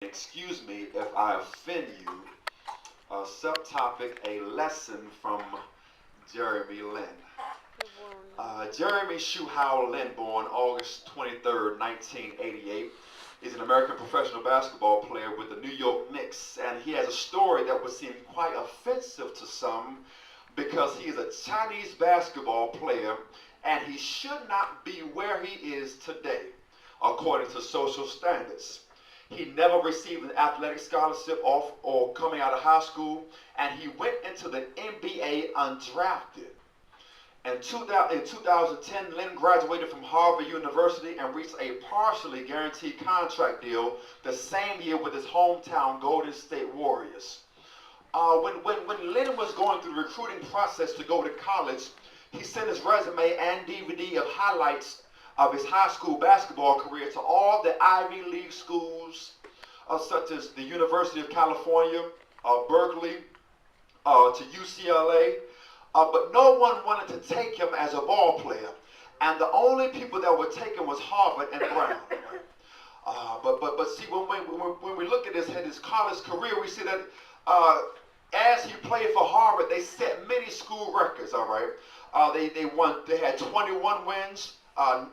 Excuse me if I offend you. Subtopic: a lesson from Jeremy Lin. Jeremy Shuhao Lin, born August 23rd, 1988, is an American professional basketball player with the New York Knicks, and he has a story that would seem quite offensive to some because he is a Chinese basketball player and he should not be where he is today, according to social standards. He never received an athletic scholarship off or coming out of high school, and he went into the NBA undrafted. In 2010, Lin graduated from Harvard University and reached a partially guaranteed contract deal the same year with his hometown Golden State Warriors. When Lin was going through the recruiting process to go to college, he sent his resume and DVD of highlights of his high school basketball career to all the Ivy League schools, such as the University of California, Berkeley, to UCLA, but no one wanted to take him as a ball player, and the only people that would take him was Harvard and Brown. But see, when we look at his college career, we see that as he played for Harvard, they set many school records. All right, they had 21 wins.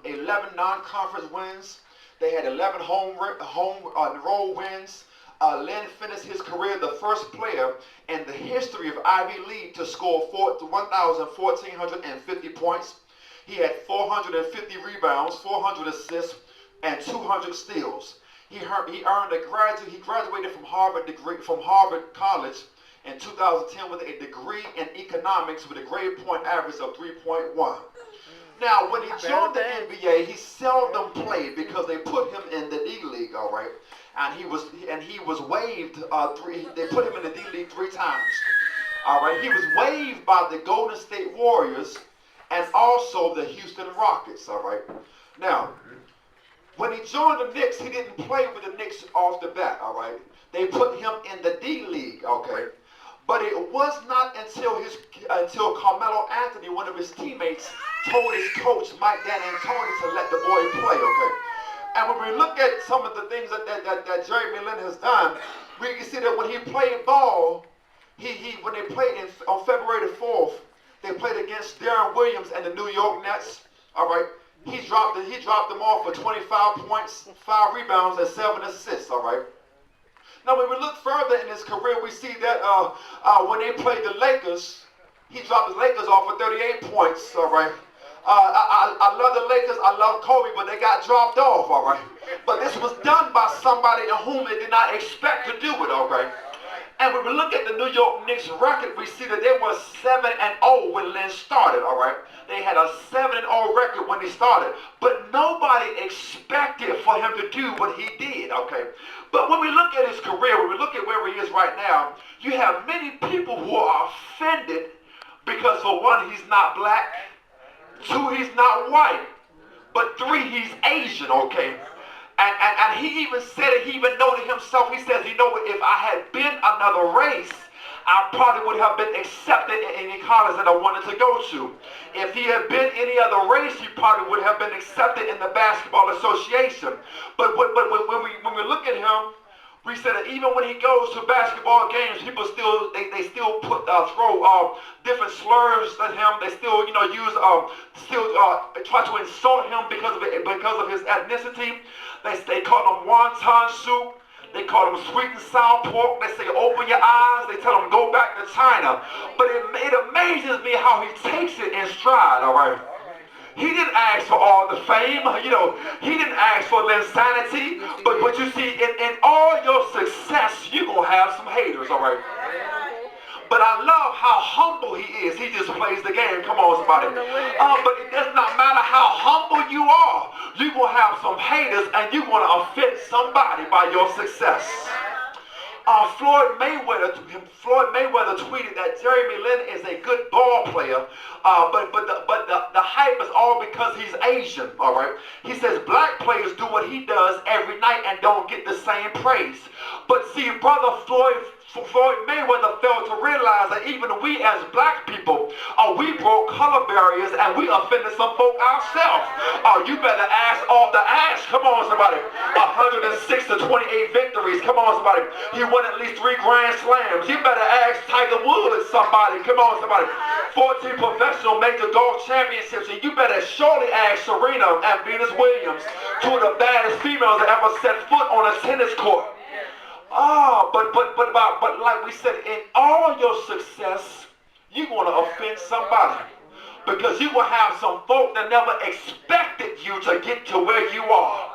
11 non-conference wins. They had 11 home road wins. Lin finished his career the first player in the history of Ivy League to score 1,450 points. He had 450 rebounds, 400 assists, and 200 steals. He graduated from Harvard College in 2010 with a degree in economics with a grade point average of 3.1. Now, when he joined the NBA, he seldom played because they put him in the D League, all right, and he was waived They put him in the D League 3 times, all right. He was waived by the Golden State Warriors and also the Houston Rockets, all right. Now, when he joined the Knicks, he didn't play with the Knicks off the bat, all right. They put him in the D League, okay. But it was not until Carmelo Anthony, one of his teammates, told his coach, Mike D'Antoni, to let the boy play, okay? And when we look at some of the things that Jeremy Lin has done, we can see that when he played ball, when they played on February the 4th, they played against Darren Williams and the New York Nets, all right? He dropped them off for 25 points, 5 rebounds, and 7 assists, all right? Now, when we look further in his career, we see that when they played the Lakers, he dropped the Lakers off for 38 points, all right? I love the Lakers, I love Kobe, but they got dropped off, all right? But this was done by somebody in whom they did not expect to do it, all right? And when we look at the New York Knicks record, we see that they were 7-0 when Lin started, all right? They had a 7-0 record when he started, but nobody expected for him to do what he did, okay? But when we look at his career, when we look at where he is right now, you have many people who are offended because, for one, he's not black, 2, he's not white, but 3, he's Asian, okay? And he even said it, he even noted himself, he says, you know what, if I had been another race, I probably would have been accepted in any college that I wanted to go to. If he had been any other race, he probably would have been accepted in the Basketball Association. But when we look at him, we said that even when he goes to basketball games, people still throw different slurs at him. They still try to insult him because of his ethnicity. They call him wonton soup. They call him sweet and sour pork. They say open your eyes. They tell him go back to China. But it amazes me how he takes it in stride. All right. He didn't ask for all the fame, he didn't ask for the insanity, but you see, in all your success, you're going to have some haters, all right? But I love how humble he is. He just plays the game. Come on, somebody. But it does not matter how humble you are, you're going to have some haters, and you're going to offend somebody by your success. Floyd Mayweather tweeted that Jeremy Lin is a good ball player, but the hype is all because he's Asian, all right? He says black players do what he does every night and don't get the same praise. But see, Brother Floyd Mayweather failed to realize that even we as black people, we broke color barriers and we offended some folk ourselves. You better ask off the ash. Come on, somebody. 106 to 28 victories. Come on, somebody. He won at least 3 Grand Slams. You better ask Tiger Woods, somebody. Come on, somebody. 14 professional major golf championships. And you better surely ask Serena and Venus Williams, 2 of the baddest females that ever set foot on a tennis court. But like we said, in all your success, you're going to offend somebody. Because you will have some folk that never expected you to get to where you are.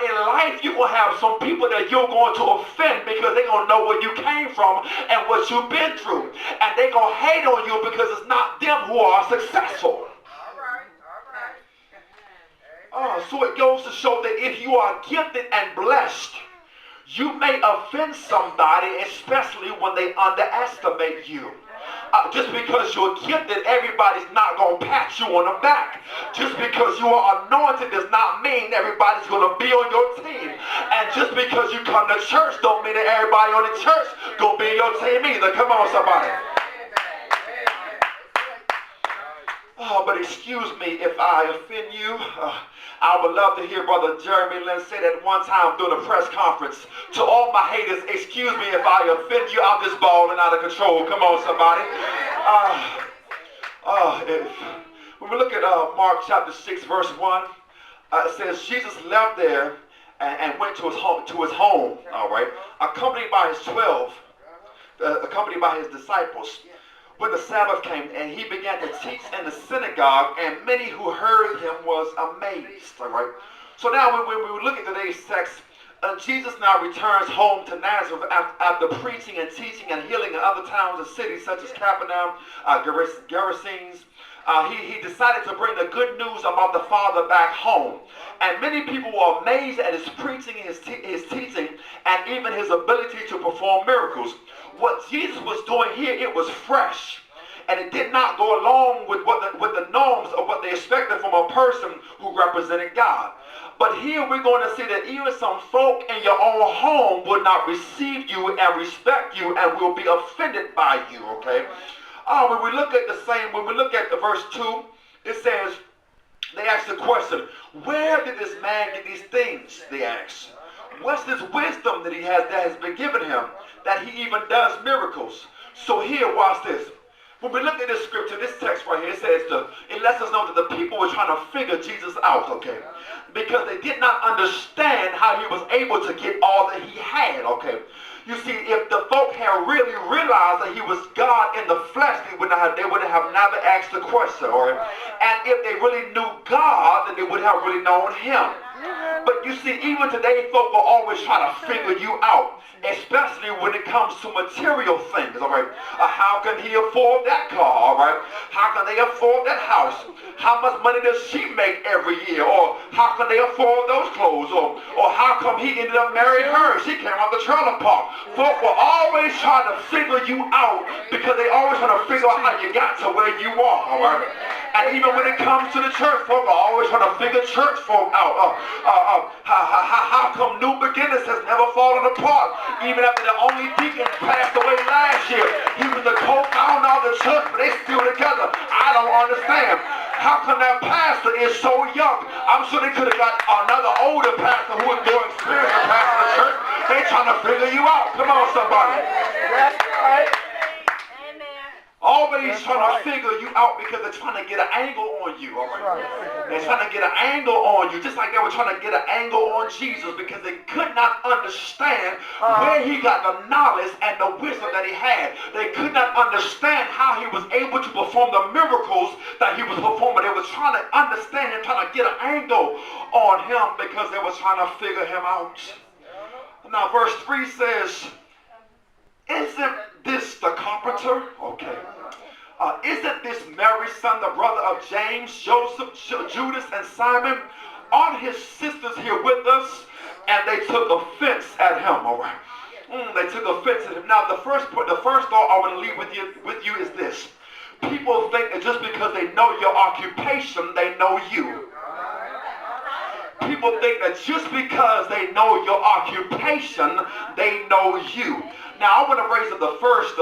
In life, you will have some people that you're going to offend because they're going to know where you came from and what you've been through. And they're going to hate on you because it's not them who are successful. So it goes to show that if you are gifted and blessed, you may offend somebody, especially when they underestimate you. Just because you're gifted, everybody's not going to pat you on the back. Just because you are anointed does not mean everybody's going to be on your team. And just because you come to church don't mean that everybody on the church going to be on your team either. Come on, somebody. But excuse me if I offend you. I would love to hear Brother Jeremy Lin say that one time during a press conference. To all my haters, excuse me if I offend you. I'm just balling out of control. Come on, somebody. When we look at Mark chapter 6, verse 1, it says Jesus left there and went to his home, all right, accompanied by his 12, accompanied by his disciples. When the Sabbath came, and he began to teach in the synagogue, and many who heard him was amazed. All right. So now when we look at today's text, Jesus now returns home to Nazareth after preaching and teaching and healing in other towns and cities such as Capernaum, Gerasenes. He decided to bring the good news about the Father back home. And many people were amazed at his preaching, his teaching, and even his ability to perform miracles. What Jesus was doing here, it was fresh. And it did not go along with the norms of what they expected from a person who represented God. But here we're going to see that even some folk in your own home will not receive you and respect you and will be offended by you, okay? When we look at the verse 2, it says, they asked the question, where did this man get these things, they asked. What's this wisdom that he has that has been given him, that he even does miracles? So here, watch this. When we look at this scripture, this text right here, it says, it lets us know that the people were trying to figure Jesus out, okay? Because they did not understand how he was able to get all that he had, okay? You see, if the folk had really realized that he was God in the flesh, they would have never asked the question, all right? And if they really knew God, then they would have really known him. But you see, even today, folk will always try to figure you out, especially when it comes to material things, all right? How can he afford that car, all right? How can they afford that house? How much money does she make every year? Or how can they afford those clothes? Or how come he ended up marrying her? She came out the trailer park. Folk will always try to figure you out because they always trying to figure out how you got to where you are, all right? And even when it comes to the church, folk are always trying to figure church folk out. How come New Beginnings has never fallen apart? Even after the only deacon passed away last year. He was the co-founder of the church, but they still together. I don't understand. How come that pastor is so young? I'm sure they could have got another older pastor who is more experienced than pastor the church. They trying to figure you out. Come on, somebody. That's right. Always trying to figure you out because they're trying to get an angle on you. All right? They're trying to get an angle on you, just like they were trying to get an angle on Jesus because they could not understand where he got the knowledge and the wisdom that he had. They could not understand how he was able to perform the miracles that he was performing. They were trying to understand him, trying to get an angle on him because they were trying to figure him out. Now, verse 3 says, isn't this the carpenter? Okay. Isn't this Mary's son, the brother of James, Joseph, Judas, and Simon? Aren't his sisters here with us? And they took offense at him, all right? They took offense at him. Now, the first thought I want to leave with you is this. People think that just because they know your occupation, they know you. people think that just because they know your occupation, they know you. Now I want to raise up the first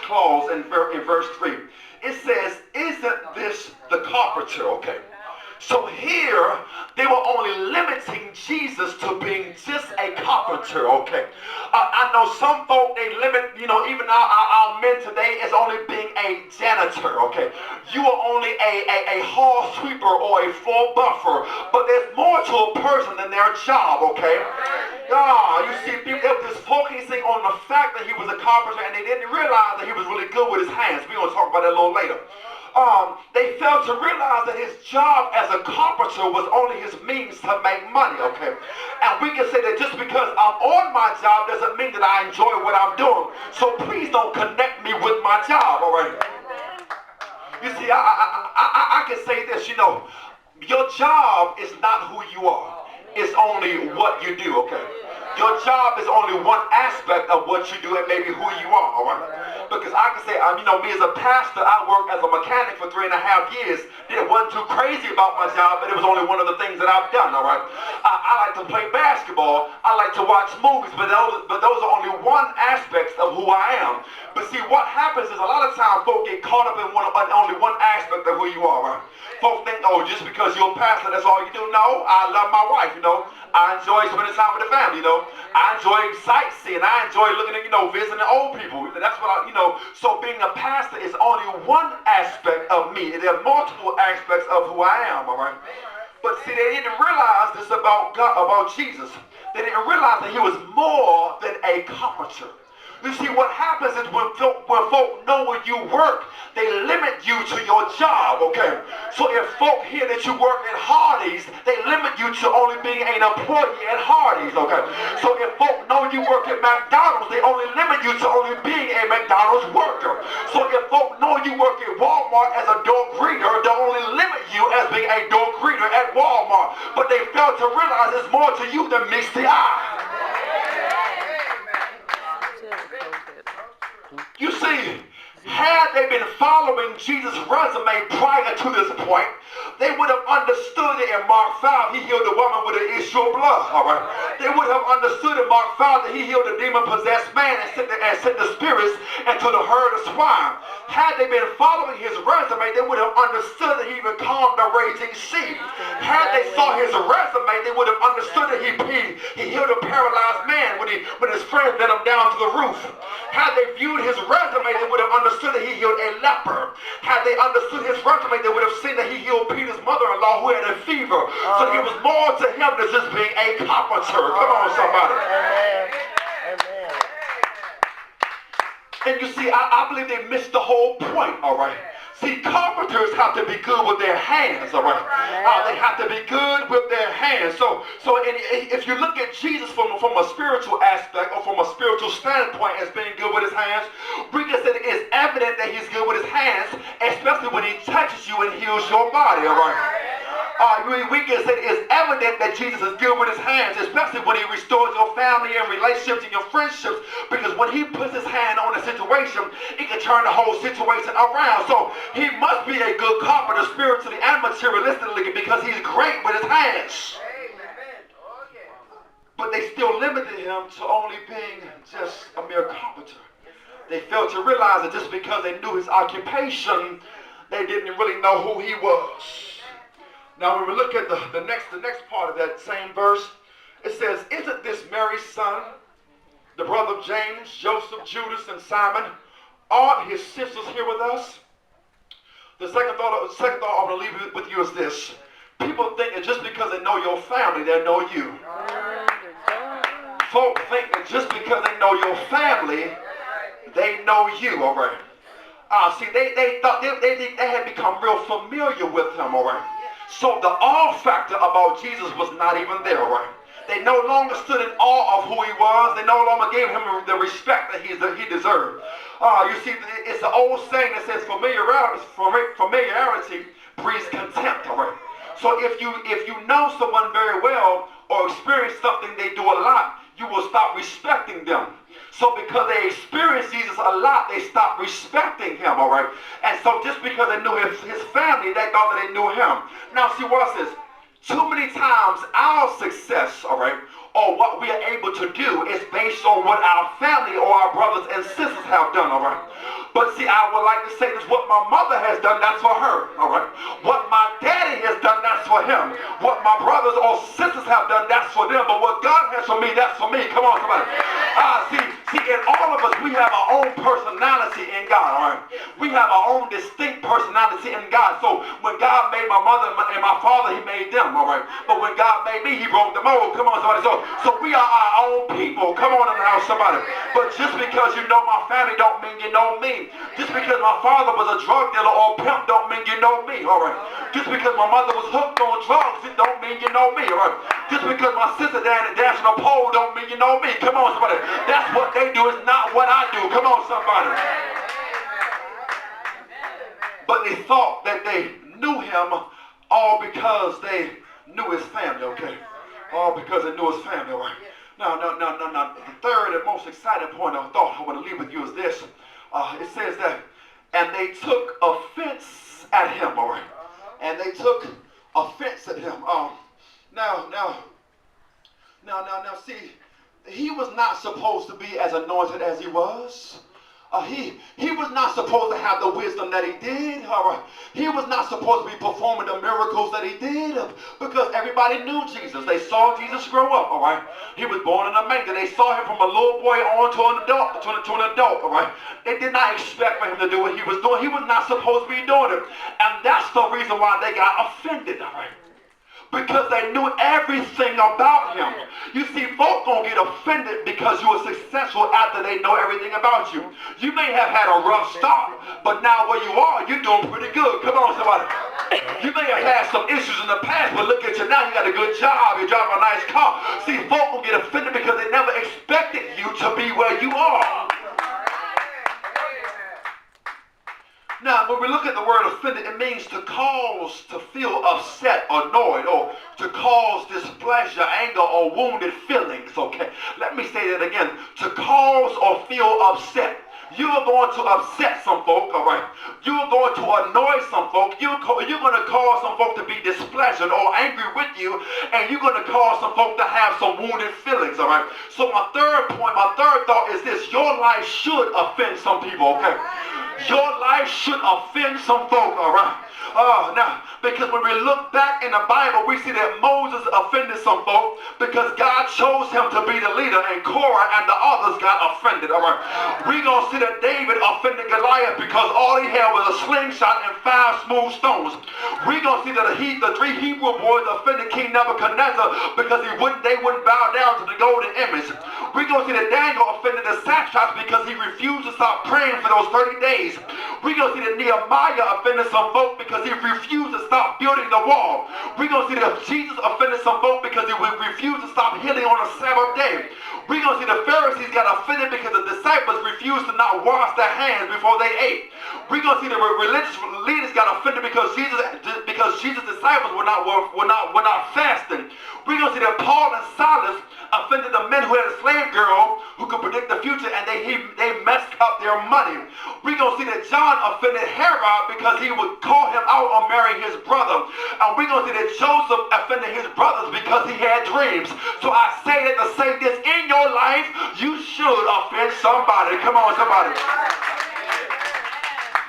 clause in verse 3. It says, isn't this the carpenter? Okay. So here, they were only limiting Jesus to being just a carpenter, okay? I know some folk, they limit, even our men today is only being a janitor, okay? You are only a hall sweeper or a floor buffer, but there's more to a person than their job, okay? You see, people, they were just focusing on the fact that he was a carpenter, and they didn't realize that he was really good with his hands. We're going to talk about that a little later. They failed to realize that his job as a carpenter was only his means to make money, okay? And we can say that just because I'm on my job doesn't mean that I enjoy what I'm doing. So please don't connect me with my job, all right? You see, I can say this, your job is not who you are. It's only what you do, okay? Your job is only one aspect of what you do and maybe who you are, all right? Because I can say, me as a pastor, I worked as a mechanic for 3.5 years. It wasn't too crazy about my job, but it was only one of the things that I've done, all right? I like to play basketball. I like to watch movies, but those are only one aspect of who I am. But see, what happens is a lot of times folk get caught up in only one aspect of who you are, right? Folks think, just because you're a pastor, that's all you do. No, I love my wife, I enjoy spending time with the family, I enjoy sightseeing. I enjoy looking at, visiting old people. That's what so being a pastor is only one aspect of me. There are multiple aspects of who I am, all right? But see, they didn't realize this about God, about Jesus. They didn't realize that he was more than a carpenter. You see, what happens is when folk know where you work, they limit you to your job, okay? So if folk hear that you work at Hardee's, they limit you to only being an employee at Hardee's, okay? So if folk know you work at McDonald's, they only limit you to only being a McDonald's worker. So if folk know you work at Walmart as a door greeter, they only limit you as being a door greeter at Walmart. But they fail to realize there's more to you than meets the eye. You see, had they been following Jesus' resume prior to this point, they would have understood it in Mark 5, he healed the woman with an issue of blood, all right? They would have understood in Mark 5 that he healed a demon-possessed man and sent the spirits into the herd of swine. Had they been following his resume, they would have understood that he even calmed the raging sea. Had they saw his resume, they would have understood that he healed a paralyzed man when his friends let him down to the roof. Had they viewed his resume, they would have understood that he healed a leper. Had they understood his resume, they would have seen that he healed Peter's mother-in-law who had a fever. So he was more to him than just being a carpenter. Come on, somebody. Amen. And you see, I believe they missed the whole point, all right? See, carpenters have to be good with their hands, all right? They have to be good with their hands. So if you look at Jesus from a spiritual aspect or from a spiritual standpoint as being good with his hands, we can say that it's evident that he's good with his hands, especially when he touches you and heals your body, all right? We can say it's evident that Jesus is good with his hands, especially when he restores your family and relationships and your friendships, because when he puts his hand on a situation, it can turn the whole situation around. So he must be a good carpenter spiritually and materialistically because he's great with his hands. But they still limited him to only being just a mere carpenter. They failed to realize that just because they knew his occupation, they didn't really know who he was. Now when we look at the next part of that same verse, it says, isn't this Mary's son, the brother of James, Joseph, Judas, and Simon? Aren't his sisters here with us? The second thought I want to leave with you is this. People think that just because they know your family, they know you. Folk think that just because they know your family, they know you, all right? See, they thought they had become real familiar with him, all right? So the awe factor about Jesus was not even there, right? They no longer stood in awe of who he was. They no longer gave him the respect that he deserved. You see, it's an old saying that says familiarity breeds contempt, all right? So if you know someone very well or experience something they do a lot, you will stop respecting them. So because they experienced Jesus a lot, they stopped respecting him, all right? And so just because they knew his family, they thought that they knew him. Now see, watch this. Too many times our success, all right, or what we are able to do is based on what our family or our brothers and sisters have done, all right? But see, I would like to say this, what my mother has done, that's for her, all right? What my daddy has done, that's for him. What my brothers or sisters have done, that's for them. But what God has for me, that's for me. Come on, somebody. See, in all of us, we have our own personality in God, all right? We have our own distinct personality in God. So when God made my mother and my father, he made them, all right? But when God made me, he broke the mold. Come on, somebody. So we are our own people. Come on in the house, somebody. But just because you know my family don't mean you know me. Just because my father was a drug dealer or pimp don't mean you know me, all right? Just because my mother was hooked on drugs, it don't mean you know me, all right? Just because my sister dancing on a pole don't mean you know me. Come on, somebody. That's what they do. It's not what I do. Come on, somebody. But they thought that they knew him all because they knew his family, okay? All because they knew his family, all right? Now, the third and most exciting point I thought I want to leave with you is this. It says that, and they took offense at him, all right? And they took offense at him. Now, see, he was not supposed to be as anointed as he was. He was not supposed to have the wisdom that he did. All right. He was not supposed to be performing the miracles that he did because everybody knew Jesus. They saw Jesus grow up. All right. He was born in a manger. They saw him from a little boy on to an adult. All right. They did not expect for him to do what he was doing. He was not supposed to be doing it, and that's the reason why they got offended. All right. Because they knew everything about him. You see, folk gonna get offended because you were successful after they know everything about you. You may have had a rough start, but now where you are, you're doing pretty good. Come on, somebody. You may have had some issues in the past, but look at you now. You got a good job. You're driving a nice car. See, folk gonna get offended because they never expected you to be where you are. Now, when we look at the word offended, it means to cause to feel upset, annoyed, or to cause displeasure, anger, or wounded feelings, okay? Let me say that again. To cause or feel upset. You are going to upset some folk, all right? You are going to annoy some folk. You're going to cause some folk to be displeasure or angry with you, and you're going to cause some folk to have some wounded feelings, all right? So my third thought is this. Your life should offend some people, okay? Your life should offend some folk, all right? Now, because when we look back in the Bible, we see that Moses offended some folk because God chose him to be the leader, and Korah and the others got offended, all right? We're going to see that David offended Goliath because all he had was a slingshot and 5 smooth stones. We're going to see that the 3 Hebrew boys offended King Nebuchadnezzar because they wouldn't bow down to the golden image. We're going to see that Daniel offended the satraps because he refused to stop praying for those 30 days. We're going to see that Nehemiah offended some folk because he refused to stop building the wall. We're going to see that Jesus offended some folk because he refused to stop healing on the Sabbath day. We're going to see the Pharisees got offended because the disciples refused to not wash their hands before they ate. We're going to see the religious leaders got offended because Jesus' disciples were not fasting. We're going to see that Paul and Silas offended the men who had a slave girl who could predict the future, and they messed up their money. We're going to see that John offended Herod because he would call him out on marrying his brother. And we're going to see that Joseph offended his brothers because he had dreams. So I say that to say this, in your life, you should offend somebody. Come on, somebody.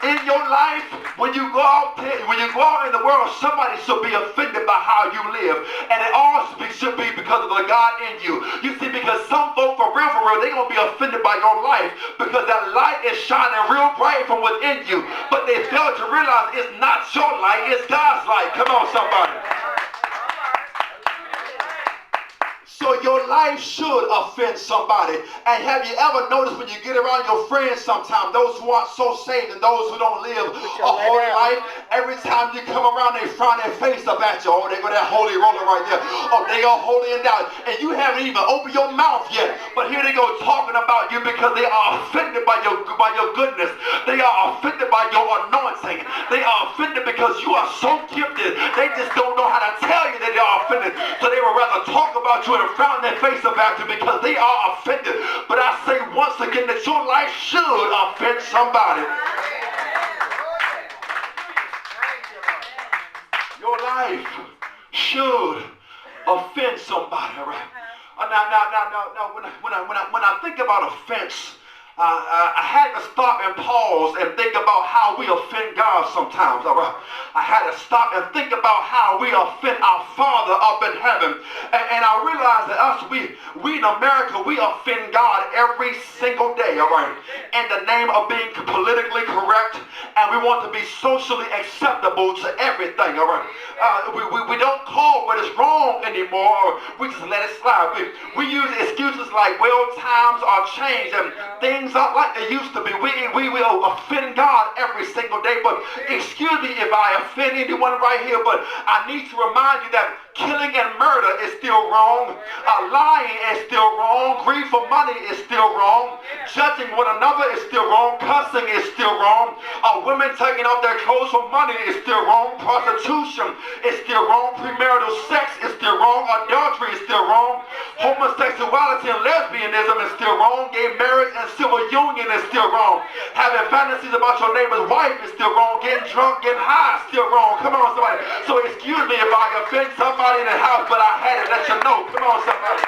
In your life, when you go out in the world, somebody should be offended by how you live. And it all should be because of the God in you. You see, because some folk, for real, they're going to be offended by your life because that light is shining real bright from within you. But they fail to realize it's not your light, it's God's light. Come on, somebody. So your life should offend somebody. And have you ever noticed when you get around your friends sometimes, those who aren't so saved and those who don't live a holy life, every time you come around, they frown their face up at you. Oh, they got that holy roller right there. Oh, they are holy and down. And you haven't even opened your mouth yet. But here they go talking about you because they are offended by your goodness. They are offended by your anointing. They are offended because you are so gifted. They just don't know how to tell you that they are offended. So they would rather talk about you and frown their face about you because they are offended. But I say once again that your life should offend somebody. Your life should offend somebody, right? Now, when I think about offense, I had to stop and pause and think about how we offend God sometimes, all right? I had to stop and think about how we offend our Father up in heaven. And I realized that we in America, we offend God every single day, all right? In the name of being politically correct, and we want to be socially acceptable to everything, all right? We don't call what is wrong anymore. We just let it slide. We use excuses like, well, times are changed and things aren't like they used to be. We will offend God every single day. But excuse me if I offend anyone right here, but I need to remind you that killing and murder is still wrong. Lying is still wrong. Greed for money is still wrong. Judging one another is still wrong. Cussing is still wrong. Women taking off their clothes for money is still wrong. Prostitution is still wrong. Premarital sex is still wrong. Adultery is still wrong. Homosexuality and lesbianism is still wrong. Gay marriage and civil union is still wrong. Having fantasies about your neighbor's wife is still wrong. Getting drunk, getting high is still wrong. Come on, somebody. So excuse me if I offend somebody in the house, but I had to let you know. Come on, somebody.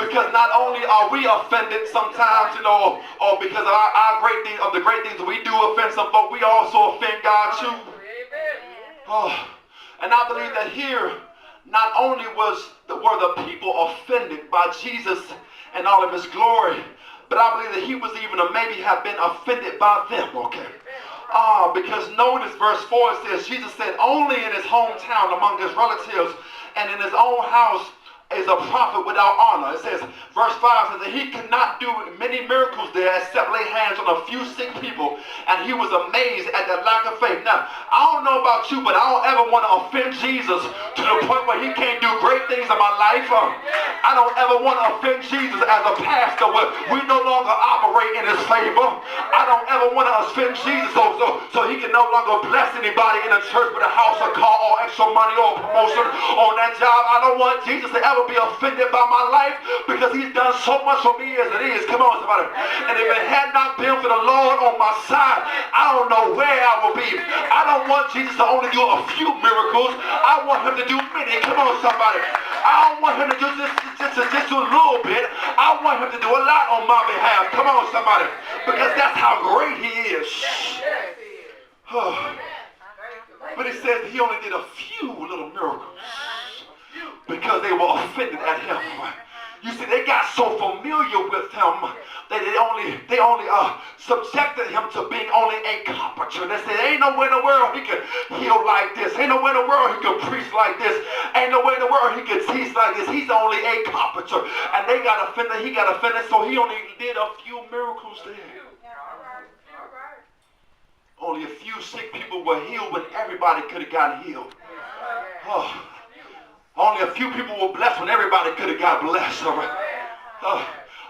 Because not only are we offended sometimes, or because of our great things, of the great things that we do offend some folk, we also offend God too. And I believe that here, not only were the people offended by Jesus and all of his glory, but I believe that he was even maybe have been offended by them, okay? Because notice verse 4, it says, Jesus said, only in his hometown among his relatives and in his own house is a prophet without honor. It says, verse 5 says that he could not do many miracles there except lay hands on a few sick people, and he was amazed at their lack of faith. Now, I don't know about you, but I don't ever want to offend Jesus to the point where he can't do great things in my life. I don't ever want to offend Jesus as a pastor where we no longer operate in his favor. I don't ever want to offend Jesus so he can no longer bless anybody in the church with a house, a car, or extra money, or promotion on that job. I don't want Jesus to ever be offended by my life because he's done so much for me as it is. Come on, somebody. And if it had not been for the Lord on my side, I don't know where I would be. I don't want Jesus to only do a few miracles. I want him to do many. Come on, somebody. I don't want him to do just do a little bit. I want him to do a lot on my behalf. Come on, somebody. Because that's how great he is. But he says he only did a few little miracles because they were offended at him. You see, they got so familiar with him that they only subjected him to being only a carpenter. They said, ain't no way in the world he could heal like this. Ain't no way in the world he could preach like this. Ain't no way in the world he could teach like this. He's only a carpenter. And they got offended. He got offended, so he only did a few miracles there. Only a few sick people were healed when everybody could have gotten healed. Only a few people were blessed when everybody could have got blessed. All right.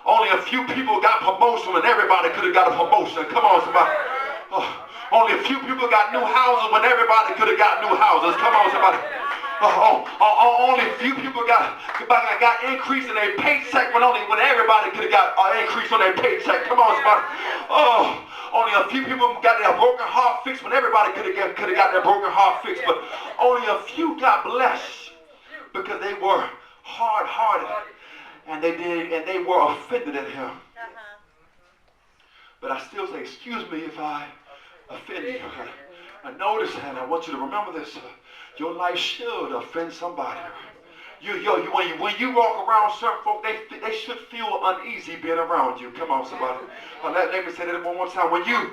Only a few people got promotion when everybody could have got a promotion. Come on, somebody. Only a few people got new houses when everybody could have got new houses. Come on, somebody. Only a few people got increase in their paycheck when everybody could have got an increase on their paycheck. Come on, somebody. Only a few people got their broken heart fixed when everybody could have got their broken heart fixed. But only a few got blessed because they were hard-hearted and they were offended at him. But I still say, excuse me if I offend you. I notice, and I want you to remember this, your life should offend somebody. When you walk around certain folk, they should feel uneasy being around you. Come on, somebody. Let me say that one more time. When you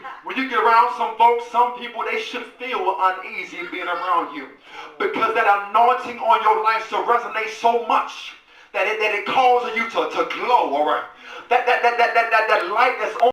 get around some folks, some people, they should feel uneasy being around you. Because that anointing on your life should resonate so much that it causes you to glow, all right? That light that's on